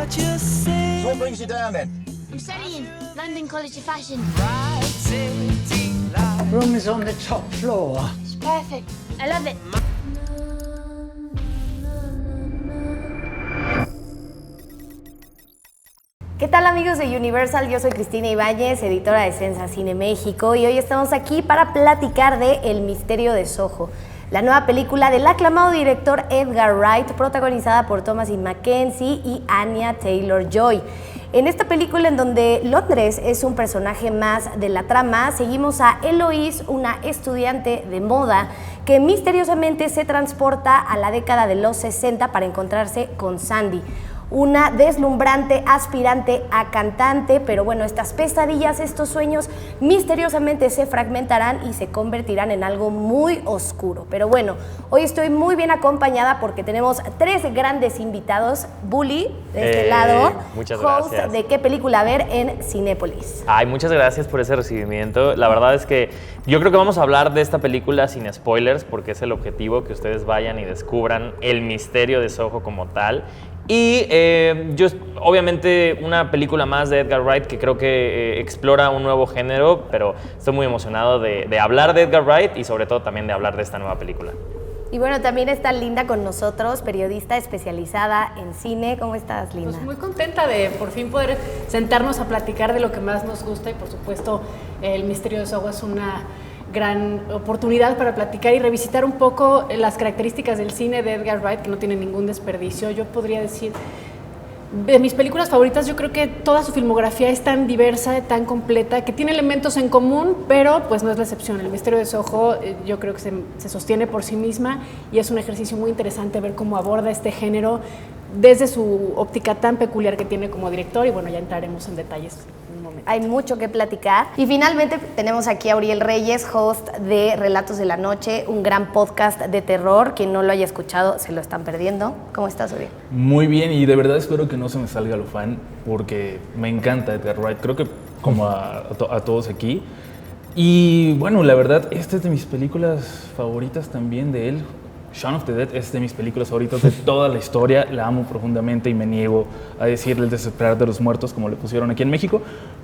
So what brings you down then? I'm studying London College of Fashion. Room is on the top floor. It's perfect. I love it. ¿Qué tal amigos de Universal? Yo soy Cristina Ibáñez, editora de Sensa Cine México, y hoy estamos aquí para platicar de El misterio de Soho, la nueva película del aclamado director Edgar Wright, protagonizada por Thomasin McKenzie y Anya Taylor-Joy. En esta película, en donde Londres es un personaje más de la trama, seguimos a Eloise, una estudiante de moda que misteriosamente se transporta a la década de los 60 para encontrarse con Sandy, una deslumbrante aspirante a cantante, pero bueno, estas pesadillas, estos sueños misteriosamente se fragmentarán y se convertirán en algo muy oscuro. Pero bueno, hoy estoy muy bien acompañada porque tenemos tres grandes invitados. Bully, de este lado, muchas host gracias. de ¿Qué película ver? En Cinépolis. Ay, muchas gracias por ese recibimiento. La verdad es que yo creo que vamos a hablar de esta película sin spoilers, porque es el objetivo, que ustedes vayan y descubran el misterio de Soho como tal. Y obviamente una película más de Edgar Wright que creo que explora un nuevo género, pero estoy muy emocionado de hablar de Edgar Wright y sobre todo también de hablar de esta nueva película. Y bueno, también está Linda con nosotros, periodista especializada en cine. ¿Cómo estás, Linda? Pues muy contenta de por fin poder sentarnos a platicar de lo que más nos gusta, y por supuesto El misterio de Soho es una gran oportunidad para platicar y revisitar un poco las características del cine de Edgar Wright, que no tiene ningún desperdicio. Yo podría decir, de mis películas favoritas, yo creo que toda su filmografía es tan diversa, tan completa, que tiene elementos en común, pero pues no es la excepción. El misterio de Soho yo creo que se sostiene por sí misma, y es un ejercicio muy interesante ver cómo aborda este género desde su óptica tan peculiar que tiene como director, y bueno, ya entraremos en detalles. Hay mucho que platicar. Y finalmente tenemos aquí a Uriel Reyes, host de Relatos de la Noche, un gran podcast de terror. Quien no lo haya escuchado se lo están perdiendo. ¿Cómo estás, Uriel? Muy bien, y de verdad espero que no se me salga lo fan, porque me encanta Edgar Wright, creo que como a todos aquí. Y bueno, la verdad, esta es de mis películas favoritas también de él. Shaun of the Dead es de mis películas favoritas de toda la historia, la amo profundamente y me niego a decirle El desesperar de los muertos, como le pusieron aquí en México,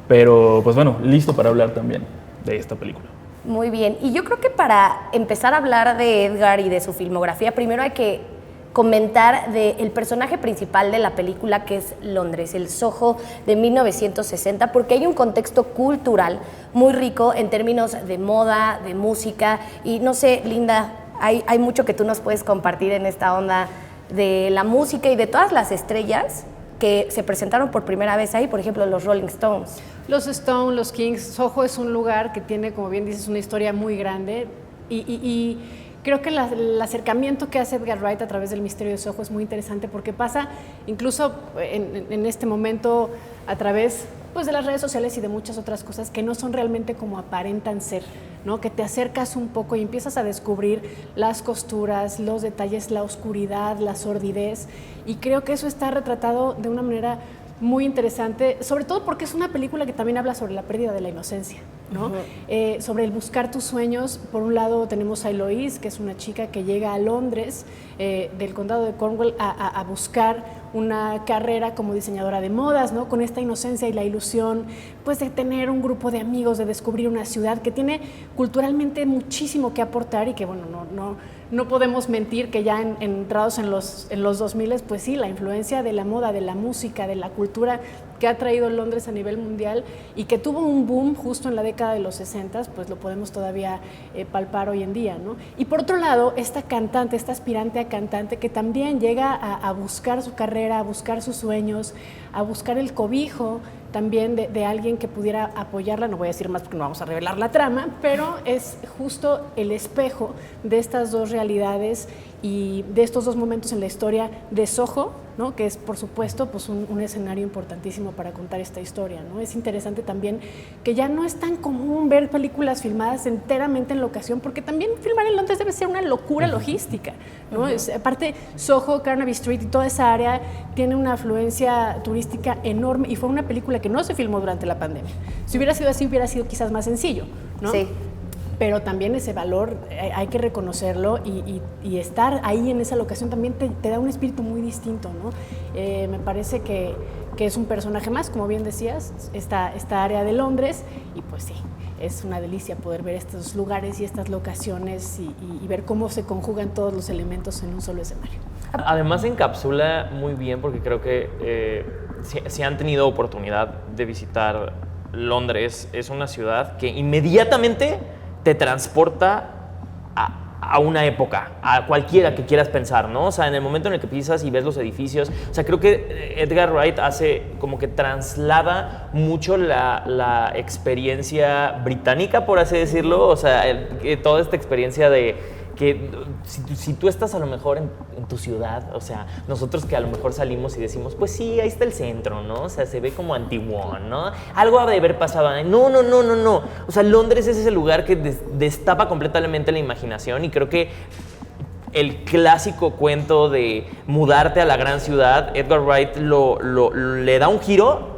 pero pues bueno, listo para hablar también de esta película. Muy bien, y yo creo que para empezar a hablar de Edgar y de su filmografía, primero hay que comentar del personaje principal de la película, que es Londres, el Soho de 1960, porque hay un contexto cultural muy rico en términos de moda, de música, y no sé, Linda, hay mucho que tú nos puedes compartir en esta onda de la música y de todas las estrellas que se presentaron por primera vez ahí, por ejemplo, los Rolling Stones. Los Stones, los Kings. Soho es un lugar que tiene, como bien dices, una historia muy grande, y creo que el acercamiento que hace Edgar Wright a través del misterio de Soho es muy interesante, porque pasa incluso en este momento a través pues de las redes sociales y de muchas otras cosas que no son realmente como aparentan ser, ¿no? Que te acercas un poco y empiezas a descubrir las costuras, los detalles, la oscuridad, la sordidez, y creo que eso está retratado de una manera muy interesante, sobre todo porque es una película que también habla sobre la pérdida de la inocencia, ¿no? Sobre el buscar tus sueños. Por un lado tenemos a Eloise, que es una chica que llega a Londres, del condado de Cornwall, a buscar una carrera como diseñadora de modas, ¿no? Con esta inocencia y la ilusión pues de tener un grupo de amigos, de descubrir una ciudad que tiene culturalmente muchísimo que aportar, y que bueno, no podemos mentir que ya entrados en los 2000, pues sí, la influencia de la moda, de la música, de la cultura que ha traído Londres a nivel mundial, y que tuvo un boom justo en la década de los 60, pues lo podemos todavía palpar hoy en día, ¿no? Y por otro lado, esta cantante, esta aspirante a cantante, que también llega a buscar su carrera, a buscar sus sueños, a buscar el cobijo también de alguien que pudiera apoyarla. No voy a decir más porque no vamos a revelar la trama, pero es justo el espejo de estas dos realidades y de estos dos momentos en la historia de Soho, ¿no? Que es, por supuesto, pues un escenario importantísimo para contar esta historia, ¿no? Es interesante también que ya no es tan común ver películas filmadas enteramente en locación, porque también filmar en Londres debe ser una locura logística, ¿no? Aparte, Soho, Carnaby Street y toda esa área tiene una afluencia turística enorme, y fue una película que no se filmó durante la pandemia. Si hubiera sido así, hubiera sido quizás más sencillo, ¿no? Sí. pero también ese valor hay que reconocerlo y estar ahí en esa locación también te da un espíritu muy distinto, ¿no? Me parece que es un personaje más, como bien decías, esta área de Londres, y pues sí, es una delicia poder ver estos lugares y estas locaciones y ver cómo se conjugan todos los elementos en un solo escenario. Además encapsula muy bien porque creo que si han tenido oportunidad de visitar Londres, es una ciudad que inmediatamente te transporta a una época, a cualquiera que quieras pensar, ¿no? O sea, en el momento en el que pisas y ves los edificios, o sea, creo que Edgar Wright hace como que traslada mucho la experiencia británica, por así decirlo, o sea, toda esta experiencia de que si tú estás a lo mejor en tu ciudad, o sea, nosotros que a lo mejor salimos y decimos, pues sí, ahí está el centro, ¿no? O sea, se ve como antiguo, ¿no? Algo ha de haber pasado ahí. No. O sea, Londres es ese lugar que destapa completamente la imaginación y creo que el clásico cuento de mudarte a la gran ciudad, Edgar Wright le da un giro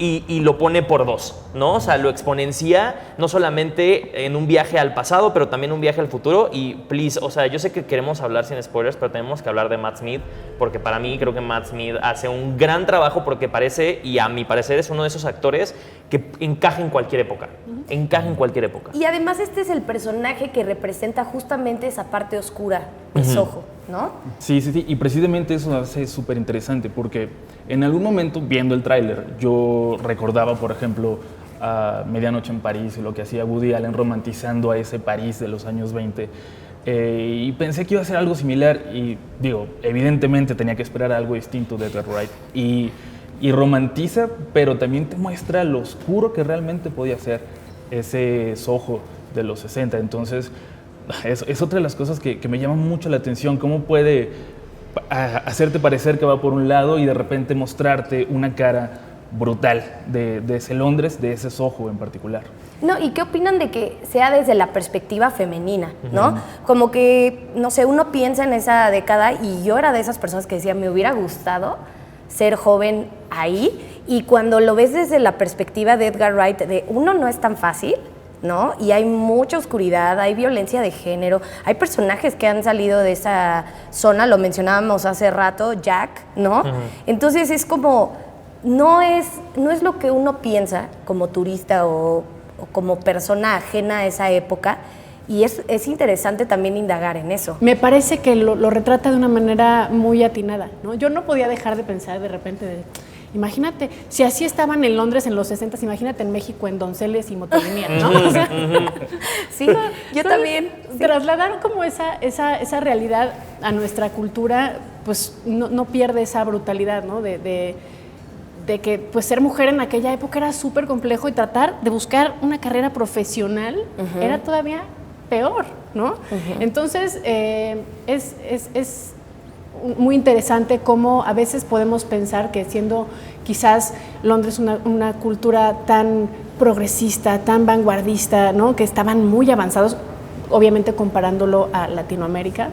y lo pone por 2, ¿no? O sea, lo exponencia no solamente en un viaje al pasado, pero también un viaje al futuro. Y, please, o sea, yo sé que queremos hablar sin spoilers, pero tenemos que hablar de Matt Smith, porque para mí creo que Matt Smith hace un gran trabajo porque parece, y a mi parecer es uno de esos actores que encaja en cualquier época. Encaja en cualquier época. Y además este es el personaje que representa justamente esa parte oscura de Soho, ¿no? Sí, y precisamente eso hace súper interesante porque en algún momento viendo el tráiler yo recordaba, por ejemplo, a Medianoche en París y lo que hacía Woody Allen romantizando a ese París de los años 20 y pensé que iba a ser algo similar y digo, evidentemente tenía que esperar algo distinto de Edgar Wright y romantiza, pero también te muestra lo oscuro que realmente podía ser ese Soho de los 60. Entonces es otra de las cosas que me llama mucho la atención, cómo puede hacerte parecer que va por un lado y de repente mostrarte una cara brutal de ese Londres, de ese Soho en particular. No, ¿y qué opinan de que sea desde la perspectiva femenina, no? Como que, no sé, uno piensa en esa década y yo era de esas personas que decía, me hubiera gustado ser joven ahí, y cuando lo ves desde la perspectiva de Edgar Wright, no es tan fácil, ¿no? Y hay mucha oscuridad, hay violencia de género, hay personajes que han salido de esa zona, lo mencionábamos hace rato, Jack, ¿no? Entonces es como, no es lo que uno piensa como turista o como persona ajena a esa época, y es interesante también indagar en eso. Me parece que lo retrata de una manera muy atinada, ¿no? Yo no podía dejar de pensar de repente imagínate, si así estaban en Londres en los 60s, imagínate en México en Donceles y Motolinía, ¿no? O sea, sí, yo también. Sí. Trasladar como esa realidad a nuestra cultura, pues no pierde esa brutalidad, ¿no? De que pues ser mujer en aquella época era súper complejo y tratar de buscar una carrera profesional era todavía peor, ¿no? Entonces, es muy interesante cómo a veces podemos pensar que siendo quizás Londres una cultura tan progresista, tan vanguardista, ¿no? Que estaban muy avanzados, obviamente comparándolo a Latinoamérica,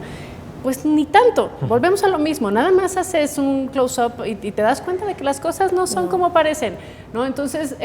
pues ni tanto. Volvemos a lo mismo, nada más haces un close-up y te das cuenta de que las cosas no son como parecen, ¿no? Entonces,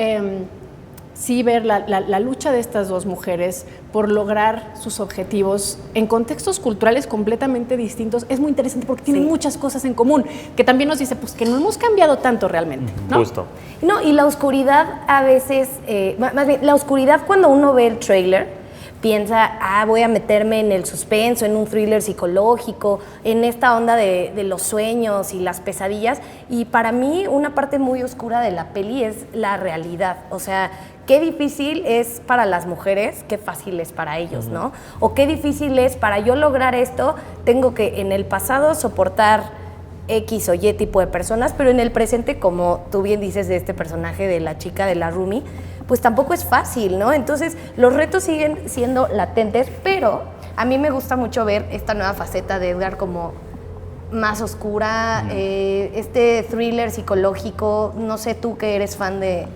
sí ver la lucha de estas dos mujeres por lograr sus objetivos en contextos culturales completamente distintos es muy interesante porque tienen muchas cosas en común, que también nos dice pues que no hemos cambiado tanto realmente, ¿no? Justo. No, y la oscuridad a veces, más bien, la oscuridad cuando uno ve el tráiler, piensa, voy a meterme en el suspenso, en un thriller psicológico, en esta onda de los sueños y las pesadillas, y para mí una parte muy oscura de la peli es la realidad, o sea, qué difícil es para las mujeres, qué fácil es para ellos, ¿no? O qué difícil es para yo lograr esto, tengo que en el pasado soportar X o Y tipo de personas, pero en el presente, como tú bien dices de este personaje de la chica de la roomie, pues tampoco es fácil, ¿no? Entonces los retos siguen siendo latentes, pero a mí me gusta mucho ver esta nueva faceta de Edgar como más oscura, este thriller psicológico. No sé tú que eres fan de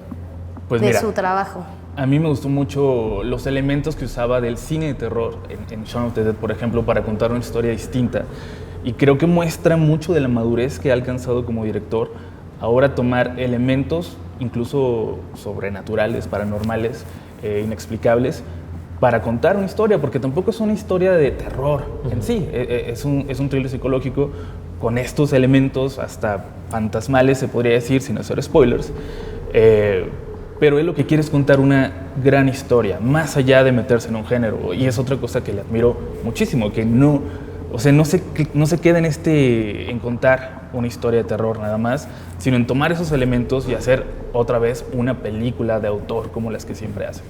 su trabajo. A mí me gustó mucho los elementos que usaba del cine de terror en Shaun of the Dead, por ejemplo, para contar una historia distinta. Y creo que muestra mucho de la madurez que ha alcanzado como director, ahora tomar elementos incluso sobrenaturales, paranormales, inexplicables, para contar una historia, porque tampoco es una historia de terror en sí, es un thriller psicológico con estos elementos hasta fantasmales, se podría decir, sin hacer spoilers, pero él lo que quiere es contar una gran historia, más allá de meterse en un género, y es otra cosa que le admiro muchísimo, que no se queda en contar una historia de terror nada más, sino en tomar esos elementos y hacer otra vez una película de autor como las que siempre hace.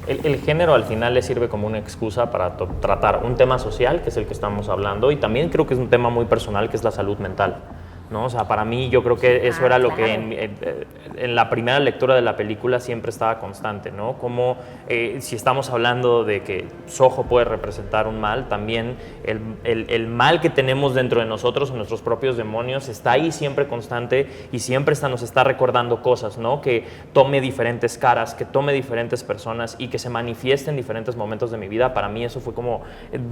El género al final le sirve como una excusa para tratar un tema social, que es el que estamos hablando, y también creo que es un tema muy personal, que es la salud mental, ¿no? O sea, para mí yo creo que eso era lo que en la primera lectura de la película siempre estaba constante, ¿no? Como si estamos hablando de que Soho puede representar un mal, también el mal que tenemos dentro de nosotros, en nuestros propios demonios, está ahí siempre constante y siempre nos está recordando cosas, ¿no? Que tome diferentes caras, que tome diferentes personas y que se manifieste en diferentes momentos de mi vida. Para mí eso fue como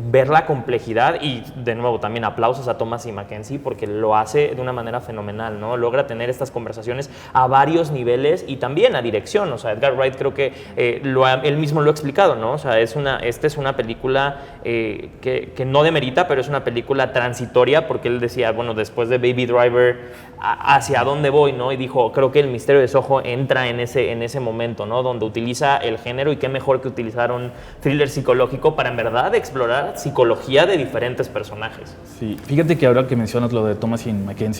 ver la complejidad y, de nuevo, también aplausos a Thomasin McKenzie porque lo hace de una manera fenomenal, ¿no? Logra tener estas conversaciones a varios niveles y también a dirección. O sea, Edgar Wright creo que él mismo lo ha explicado, ¿no? O sea, esta es una película que no demerita, pero es una película transitoria porque él decía, bueno, después de Baby Driver, ¿hacia dónde voy, no? Y dijo, creo que El misterio de Soho entra en ese momento, ¿no? Donde utiliza el género y qué mejor que utilizar un thriller psicológico para en verdad explorar psicología de diferentes personajes. Sí, fíjate que ahora que mencionas lo de Thomasin McKenzie,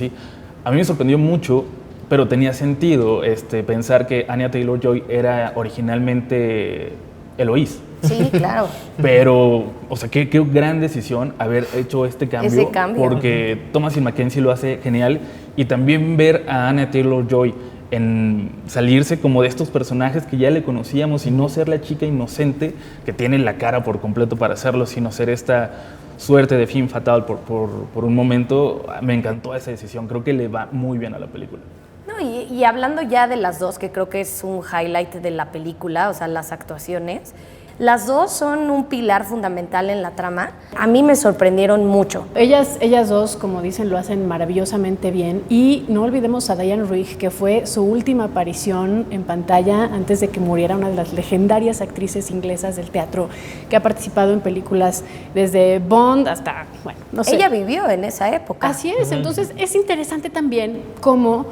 a mí me sorprendió mucho, pero tenía sentido pensar que Anya Taylor-Joy era originalmente Eloise. Sí, claro. Pero, o sea, qué gran decisión haber hecho este cambio. Ese cambio. Porque Thomasin McKenzie lo hace genial y también ver a Anya Taylor-Joy en salirse como de estos personajes que ya le conocíamos y no ser la chica inocente que tiene la cara por completo para hacerlo, sino ser esta suerte de femme fatale por un momento. Me encantó esa decisión, creo que le va muy bien a la película. No, y hablando ya de las dos, que creo que es un highlight de la película, o sea, las actuaciones, las dos son un pilar fundamental en la trama. A mí me sorprendieron mucho. Ellas dos, como dicen, lo hacen maravillosamente bien. Y no olvidemos a Diane Rigg, que fue su última aparición en pantalla antes de que muriera, una de las legendarias actrices inglesas del teatro, que ha participado en películas desde Bond hasta, bueno, no sé. Ella vivió en esa época. Así es, entonces es interesante también cómo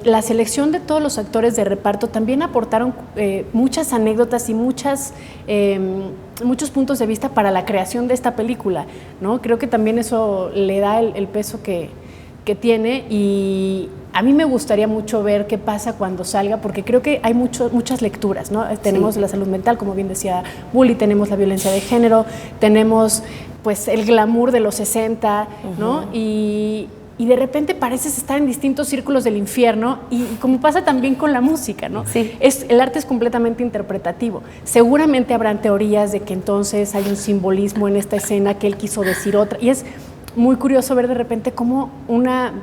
la selección de todos los actores de reparto también aportaron muchas anécdotas y muchos puntos de vista para la creación de esta película, ¿no? Creo que también eso le da el peso que tiene, y a mí me gustaría mucho ver qué pasa cuando salga, porque creo que hay muchas lecturas, ¿no? Tenemos la salud mental, como bien decía Bully, tenemos la violencia de género, tenemos pues el glamour de los 60, ¿no? Y de repente pareces estar en distintos círculos del infierno, y como pasa también con la música, ¿no? Sí. El arte es completamente interpretativo. Seguramente habrán teorías de que entonces hay un simbolismo en esta escena que él quiso decir otra, y es muy curioso ver de repente cómo una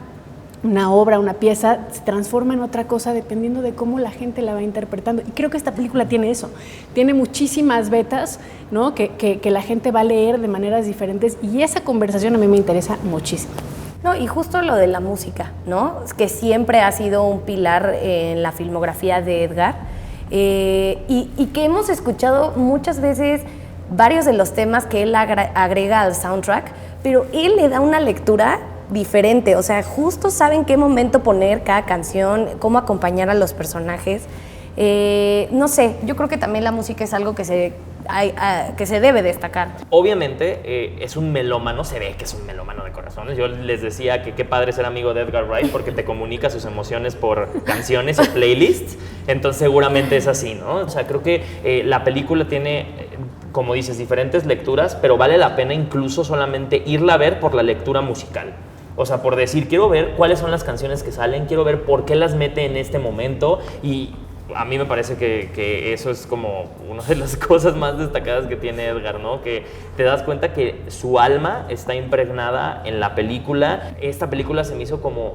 obra, una pieza se transforma en otra cosa dependiendo de cómo la gente la va interpretando. Y creo que esta película tiene eso, tiene muchísimas vetas, ¿no? que la gente va a leer de maneras diferentes, y esa conversación a mí me interesa muchísimo. No, y justo lo de la música, ¿no? Que siempre ha sido un pilar en la filmografía de Edgar, y que hemos escuchado muchas veces varios de los temas que él agrega al soundtrack, pero él le da una lectura diferente, o sea, justo sabe en qué momento poner cada canción, cómo acompañar a los personajes. No sé, yo creo que también la música es algo que se debe destacar. Obviamente es un melómano, se ve que es un melómano de corazones. Yo les decía que qué padre ser amigo de Edgar Wright porque te comunica sus emociones por canciones y playlists, entonces seguramente es así, ¿no? O sea, creo que la película tiene, como dices, diferentes lecturas, pero vale la pena incluso solamente irla a ver por la lectura musical. O sea, por decir, quiero ver cuáles son las canciones que salen, quiero ver por qué las mete en este momento, y a mí me parece que eso es como una de las cosas más destacadas que tiene Edgar, ¿no? Que te das cuenta que su alma está impregnada en la película. Esta película se me hizo como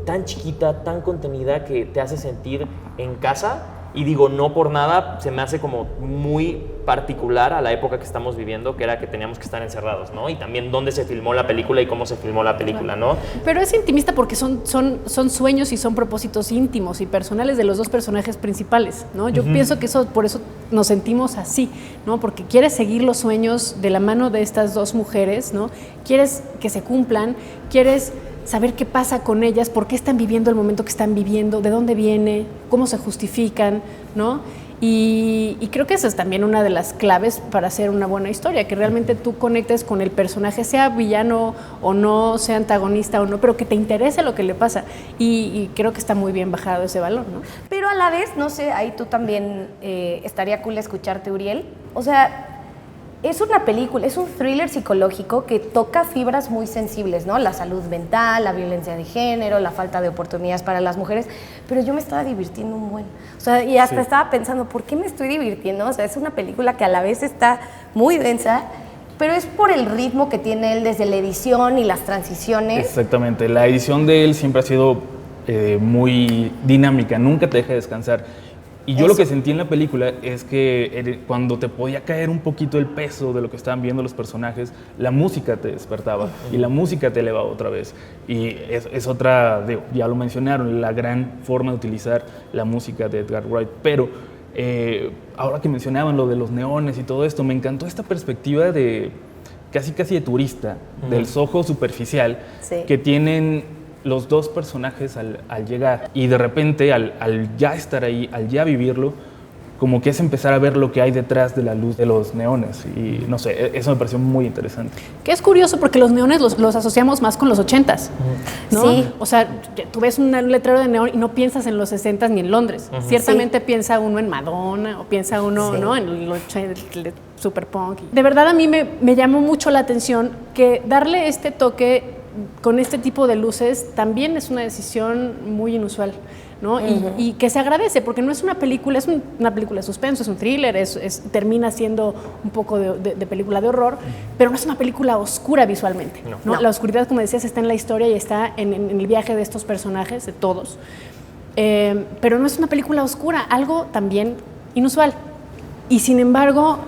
tan chiquita, tan contenida, que te hace sentir en casa Y digo, no por nada, se me hace como muy particular a la época que estamos viviendo, que era que teníamos que estar encerrados, ¿no? Y también dónde se filmó la película y cómo se filmó la película, ¿no? Pero es intimista porque son sueños y son propósitos íntimos y personales de los dos personajes principales, ¿no? Yo pienso que por eso nos sentimos así, ¿no? Porque quieres seguir los sueños de la mano de estas dos mujeres, ¿no? Quieres que se cumplan, quieres saber qué pasa con ellas, por qué están viviendo el momento que están viviendo, de dónde viene, cómo se justifican, ¿no? Y creo que esa es también una de las claves para hacer una buena historia, que realmente tú conectes con el personaje, sea villano o no, sea antagonista o no, pero que te interese lo que le pasa. Y creo que está muy bien bajado ese valor, ¿no? Pero a la vez, no sé, ahí tú también estaría cool escucharte, Uriel. O sea, es una película, es un thriller psicológico que toca fibras muy sensibles, ¿no? La salud mental, la violencia de género, la falta de oportunidades para las mujeres, pero yo me estaba divirtiendo un buen. O sea, y hasta estaba pensando, ¿por qué me estoy divirtiendo? O sea, es una película que a la vez está muy densa, pero es por el ritmo que tiene él desde la edición y las transiciones. Exactamente, la edición de él siempre ha sido muy dinámica, nunca te deja descansar. Y yo lo que sentí en la película es que cuando te podía caer un poquito el peso de lo que estaban viendo los personajes, la música te despertaba y la música te elevaba otra vez. Y es otra, ya lo mencionaron, la gran forma de utilizar la música de Edgar Wright. Pero ahora que mencionaban lo de los neones y todo esto, me encantó esta perspectiva de casi de turista, del Soho superficial, que tienen los dos personajes al llegar, y de repente al ya estar ahí, al ya vivirlo, como que es empezar a ver lo que hay detrás de la luz de los neones, y no sé, eso me pareció muy interesante. Que es curioso porque los neones los asociamos más con los 80s, ¿no? Sí. O sea, tú ves un letrero de neón y no piensas en los 60s ni en Londres. Ciertamente piensa uno en Madonna o piensa uno, ¿no? En el super punk. De verdad a mí me llamó mucho la atención que darle este toque con este tipo de luces también es una decisión muy inusual, ¿no? Y que se agradece, porque no es una película, es una película de suspenso, es un thriller, termina siendo un poco de película de horror, pero no es una película oscura visualmente, ¿no? La oscuridad, como decías, está en la historia y está en el viaje de estos personajes, de todos, pero no es una película oscura, algo también inusual. Y sin embargo,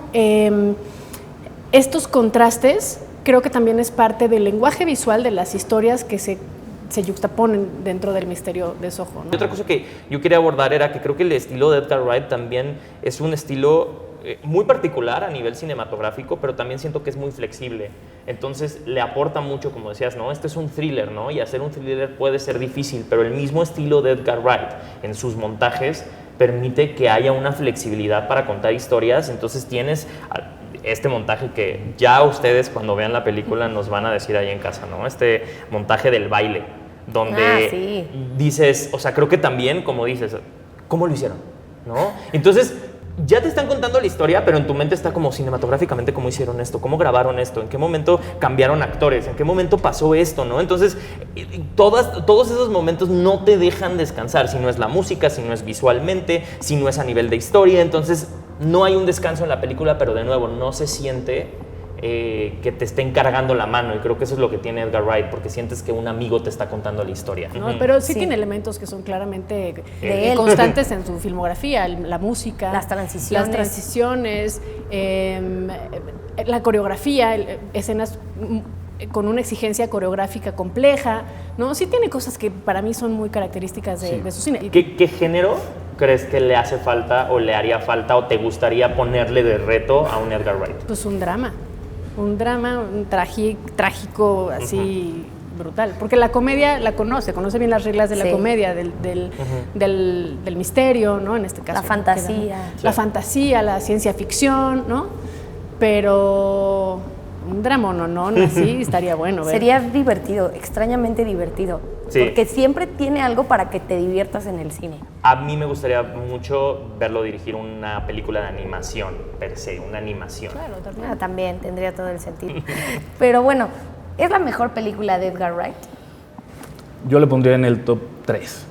estos contrastes creo que también es parte del lenguaje visual de las historias que se yuxtaponen dentro del misterio de Soho, ¿no? Y otra cosa que yo quería abordar era que creo que el estilo de Edgar Wright también es un estilo muy particular a nivel cinematográfico, pero también siento que es muy flexible. Entonces le aporta mucho, como decías, ¿no? Este es un thriller, ¿no? Y hacer un thriller puede ser difícil, pero el mismo estilo de Edgar Wright en sus montajes permite que haya una flexibilidad para contar historias. Entonces tienes este montaje que ya ustedes cuando vean la película nos van a decir ahí en casa, ¿no? Este montaje del baile, donde dices, o sea, creo que también, como dices, ¿cómo lo hicieron? ¿No? Entonces, ya te están contando la historia, pero en tu mente está como cinematográficamente cómo hicieron esto, cómo grabaron esto, en qué momento cambiaron actores, en qué momento pasó esto, ¿no? Entonces, todos esos momentos no te dejan descansar, si no es la música, si no es visualmente, si no es a nivel de historia. Entonces, no hay un descanso en la película, pero de nuevo, no se siente que te estén cargando la mano, y creo que eso es lo que tiene Edgar Wright, porque sientes que un amigo te está contando la historia. No, pero sí tiene elementos que son claramente constantes en su filmografía, la música, las transiciones, la coreografía, escenas con una exigencia coreográfica compleja, ¿no? Sí tiene cosas que para mí son muy características de su cine. ¿Qué género crees que le hace falta o le haría falta o te gustaría ponerle de reto a un Edgar Wright? Pues un drama, un trágico, así brutal. Porque la comedia conoce bien las reglas de la comedia, del misterio, ¿no? En este caso. La fantasía, la ciencia ficción, ¿no? Pero un drama, ¿no? Así estaría bueno ver. Sería divertido, extrañamente divertido. Sí. Porque siempre tiene algo para que te diviertas en el cine. A mí me gustaría mucho verlo dirigir una película de animación, per se, una animación. Claro, también tendría todo el sentido. Pero bueno, ¿es la mejor película de Edgar Wright? Yo le pondría en el top 3.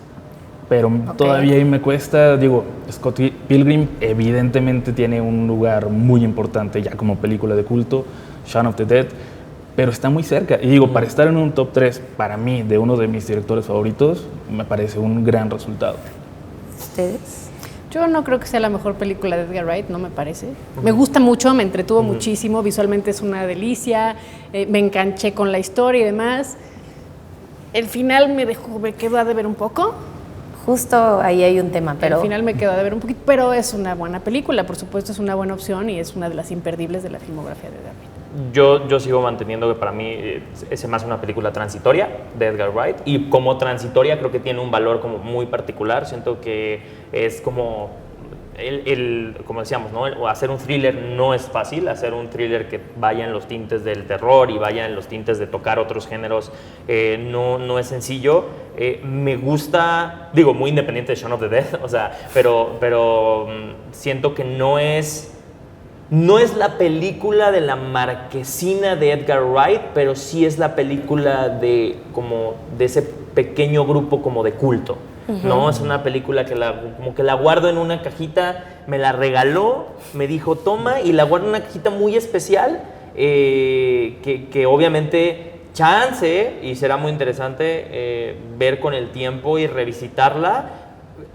Pero todavía ahí me cuesta, digo, Scott Pilgrim evidentemente tiene un lugar muy importante ya como película de culto, Shaun of the Dead, pero está muy cerca. Y digo, para estar en un top 3, para mí, de uno de mis directores favoritos, me parece un gran resultado. ¿Ustedes? Yo no creo que sea la mejor película de Edgar Wright, no me parece. Me gusta mucho, me entretuvo muchísimo, visualmente es una delicia, me enganché con la historia y demás. El final me quedó a deber un poco. Justo ahí hay un tema, pero... Al final me quedó a deber un poquito, pero es una buena película, por supuesto es una buena opción y es una de las imperdibles de la filmografía de Edgar Wright. Yo sigo manteniendo que para mí es más una película transitoria de Edgar Wright, y como transitoria creo que tiene un valor como muy particular. Siento que es como como decíamos, ¿no? Hacer un thriller no es fácil, hacer un thriller que vaya en los tintes del terror y vaya en los tintes de tocar otros géneros no es sencillo. Me gusta, digo, muy independiente de Shaun of the Dead, o sea, pero siento que no es la película de la marquesina de Edgar Wright, pero sí es la película de ese pequeño grupo como de culto. No, es una película que como que la guardo en una cajita, me la regaló, me dijo toma, y la guardo en una cajita muy especial, que obviamente chance, y será muy interesante ver con el tiempo y revisitarla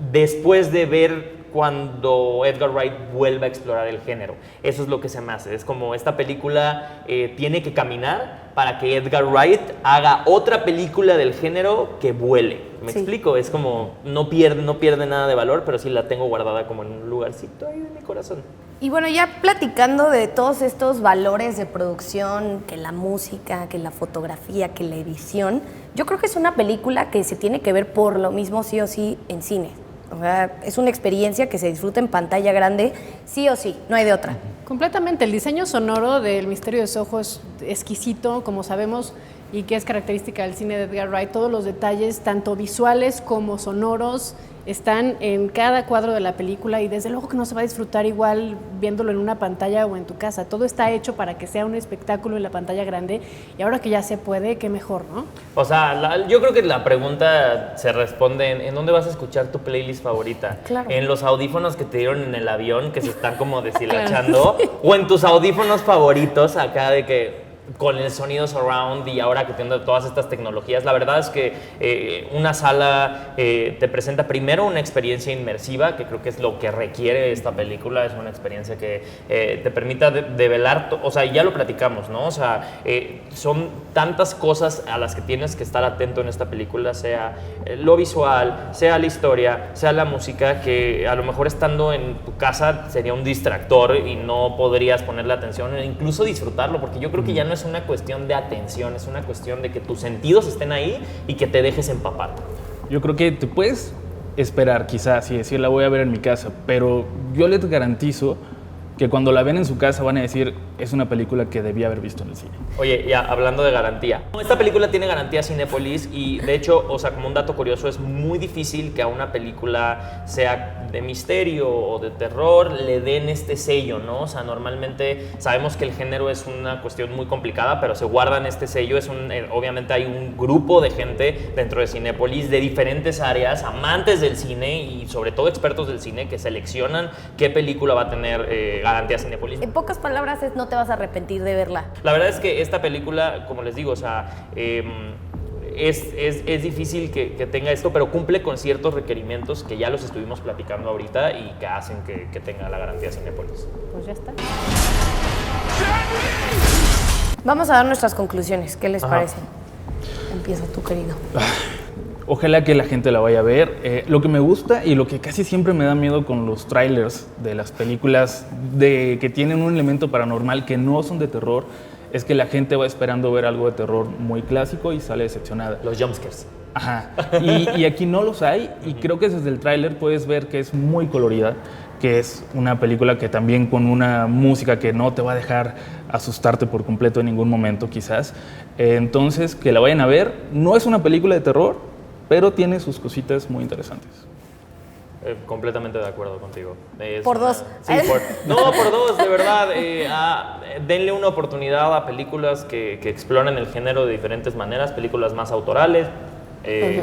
después de ver cuando Edgar Wright vuelva a explorar el género. Eso es lo que se me hace. Es como esta película tiene que caminar para que Edgar Wright haga otra película del género que vuele. ¿Me explico? Es como, no pierde nada de valor, pero sí la tengo guardada como en un lugarcito ahí de mi corazón. Y bueno, ya platicando de todos estos valores de producción, que la música, que la fotografía, que la edición, yo creo que es una película que se tiene que ver por lo mismo sí o sí en cine. O sea, es una experiencia que se disfruta en pantalla grande, sí o sí, no hay de otra. Completamente, el diseño sonoro del Misterio de Soho es exquisito, como sabemos, y que es característica del cine de Edgar Wright. Todos los detalles, tanto visuales como sonoros, están en cada cuadro de la película, y desde luego que no se va a disfrutar igual viéndolo en una pantalla o en tu casa. Todo está hecho para que sea un espectáculo en la pantalla grande, y ahora que ya se puede, qué mejor, ¿no? O sea, yo creo que la pregunta se responde en dónde vas a escuchar tu playlist favorita. Claro. En los audífonos que te dieron en el avión, que se están como deshilachando, o en tus audífonos favoritos acá de que con el sonido surround, y ahora que tiene todas estas tecnologías. La verdad es que una sala te presenta primero una experiencia inmersiva, que creo que es lo que requiere esta película. Es una experiencia que te permita develar, o sea, ya lo platicamos, ¿no? O sea, son tantas cosas a las que tienes que estar atento en esta película, sea lo visual, sea la historia, sea la música, que a lo mejor estando en tu casa sería un distractor y no podrías ponerle atención e incluso disfrutarlo, porque yo creo que ya no es una cuestión de atención, es una cuestión de que tus sentidos estén ahí y que te dejes empapar. Yo creo que te puedes esperar quizás y decir la voy a ver en mi casa, pero yo les garantizo que cuando la ven en su casa van a decir es una película que debía haber visto en el cine. Oye, ya hablando de garantía, esta película tiene garantía Cinépolis, y de hecho, o sea, como un dato curioso, es muy difícil que a una película, sea de misterio o de terror, le den este sello, ¿no? O sea, normalmente sabemos que el género es una cuestión muy complicada, pero se guardan este sello. Obviamente hay un grupo de gente dentro de Cinépolis de diferentes áreas, amantes del cine y sobre todo expertos del cine, que seleccionan qué película va a tener garantía Cinépolis. En pocas palabras, no te vas a arrepentir de verla. La verdad es que esta película, como les digo, o sea, es difícil que tenga esto, pero cumple con ciertos requerimientos que ya los estuvimos platicando ahorita y que hacen que tenga la garantía Cinépolis. Pues ya está. Vamos a dar nuestras conclusiones, ¿qué les Ajá. parece? Empieza tú, querido. Ojalá que la gente la vaya a ver. Lo que me gusta y lo que casi siempre me da miedo con los trailers de las películas que tienen un elemento paranormal que no son de terror, es que la gente va esperando ver algo de terror muy clásico y sale decepcionada. Los jumpscares. Ajá. Y aquí no los hay, y creo que desde el tráiler puedes ver que es muy colorida, que es una película que también con una música que no te va a dejar asustarte por completo en ningún momento, quizás. Entonces, que la vayan a ver. No es una película de terror, pero tiene sus cositas muy interesantes. Completamente de acuerdo contigo. Por dos. Sí, por dos, de verdad. Denle una oportunidad a películas que exploran el género de diferentes maneras, películas más autorales.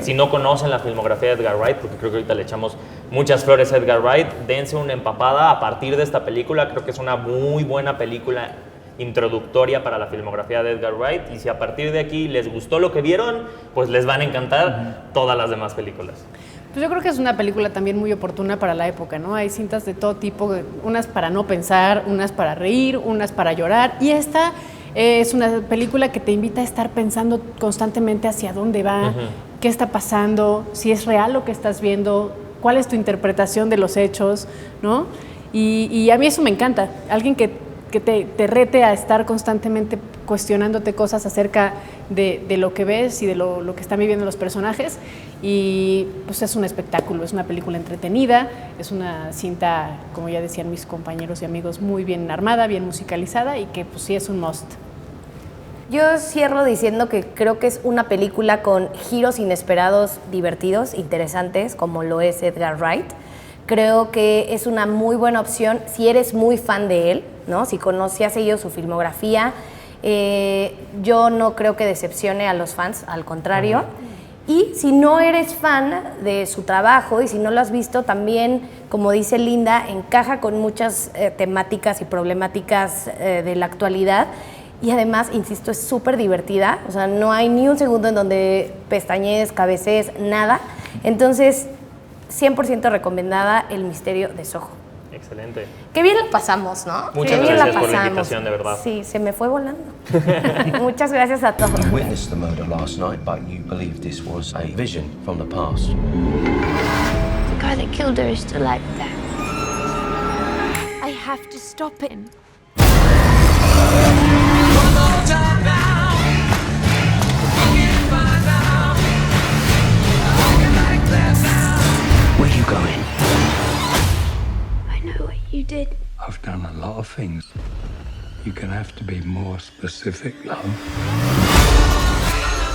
Si no conocen la filmografía de Edgar Wright, porque creo que ahorita le echamos muchas flores a Edgar Wright, dense una empapada a partir de esta película. Creo que es una muy buena película introductoria para la filmografía de Edgar Wright, y si a partir de aquí les gustó lo que vieron, pues les van a encantar todas las demás películas. Pues yo creo que es una película también muy oportuna para la época, ¿no? Hay cintas de todo tipo, unas para no pensar, unas para reír, unas para llorar, y esta es una película que te invita a estar pensando constantemente hacia dónde va, qué está pasando, si es real lo que estás viendo, cuál es tu interpretación de los hechos, ¿no? Y a mí eso me encanta, alguien que te rete a estar constantemente cuestionándote cosas acerca de lo que ves y de lo que están viviendo los personajes. Y pues es un espectáculo, es una película entretenida, es una cinta, como ya decían mis compañeros y amigos, muy bien armada, bien musicalizada y que pues sí es un must. Yo cierro diciendo que creo que es una película con giros inesperados, divertidos, interesantes, como lo es Edgar Wright. Creo que es una muy buena opción si eres muy fan de él, ¿no? Si has seguido su filmografía. Yo no creo que decepcione a los fans, al contrario. Y si no eres fan de su trabajo y si no lo has visto, también, como dice Linda, encaja con muchas temáticas y problemáticas de la actualidad. Y además, insisto, es súper divertida. O sea, no hay ni un segundo en donde pestañees, cabecees, nada. Entonces, 100% recomendada El misterio de Soho. Excelente. Qué bien la pasamos, ¿no? Muchas Qué bien gracias la por la pasamos. invitación, de verdad. Sí, se me fue volando. Muchas gracias a todos. You witnessed the murder last night, but you believe this was a vision from the past. The guy that killed her is still out there. I have to stop him. Where are you going? I know what you did. I've done a lot of things. You're gonna have to be more specific, love.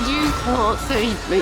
You can't save me.